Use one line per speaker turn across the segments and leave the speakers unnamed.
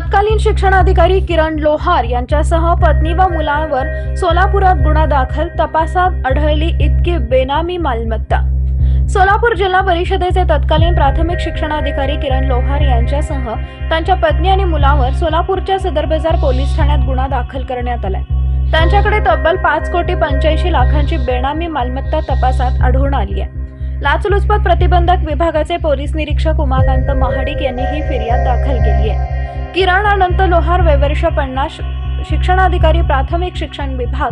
तत्कालीन शिक्षणाधिकारी किरण लोहार यांच्यासह पत्नी व मुलांवर सोलापुरात गुन्हा दाखल, तपासात आढळली इतकी बेनामी मालमत्ता। सोलापूर जिल्हा परिषदेचे तत्कालीन प्राथमिक शिक्षणाधिकारी किरण लोहार यांच्यासह त्यांच्या पत्नी आणि मुलावर सोलापूरच्या सदर बाजार पोलीस ठाण्यात गुन्हा दाखल करण्यात आलाय। त्यांच्याकडे तब्बल 5,85,00,000ची बेनामी मालमत्ता तपासात आढळून आली आहे। लाचलुचपत प्रतिबंधक विभागाचे पोलीस निरीक्षक उमाकांत महाडिक यांनी ही फिर्याद दाखल केली आहे। किरण अनंत लोहार वयवर्ष 50, शिक्षणाधिकारी प्राथमिक शिक्षण विभाग,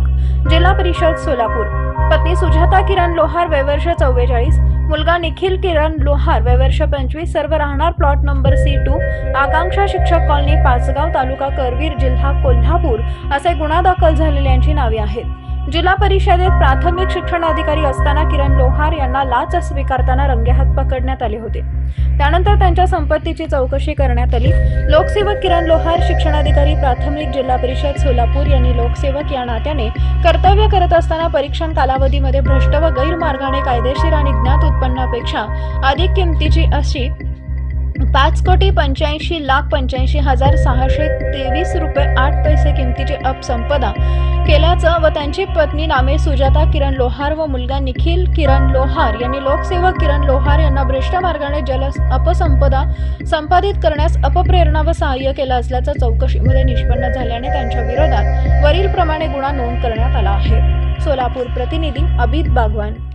जिल्हा परिषद सोलापूर। पत्नी सुजाता किरण लोहार वयवर्ष 44, मुलगा निखिल किरण लोहार वयवर्ष 25, सर्व राहणार प्लॉट नंबर C2, आकांक्षा शिक्षक कॉलनी, पाचगाव, तालुका करवीर, जिल्हा कोल्हापूर असे गुन्हा दाखल झालेल्यांची नावे आहेत। जिल्हा परिषदेत प्राथमिक शिक्षणाधिकारी असताना किरण लोहार यांना लाच स्वीकारताना रंगेहात पकडण्यात आले होते। त्यानंतर त्यांच्या संपत्तीची चौकशी करण्यात आली। लोकसेवक किरण लोहार, शिक्षणाधिकारी प्राथमिक, जिल्हा परिषद सोलापूर यांनी लोकसेवक या नात्याने कर्तव्य करत असताना परीक्षण कालावधीमध्ये भ्रष्ट व गैरमार्गाने कायदेशीर आणि ज्ञात उत्पन्नापेक्षा अधिक किमतीची अशी 5,85,85,623 रुपये 8 पैसे किमतीची अपसंपदा केल्याचं व त्यांची पत्नी नामे सुजाता किरण लोहार व मुलगा निखिल किरण लोहार यांनी लोकसेवक किरण लोहार यांना भ्रष्ट मार्गाने अपसंपदा संपादित करण्यास अपप्रेरणा व सहाय्य केलं असल्याचं चौकशीमध्ये निष्पन्न झाल्याने त्यांच्या विरोधात वरील प्रमाणे गुन्हा नोंद करण्यात आला आहे। सोलापूर प्रतिनिधी अभित बागवान।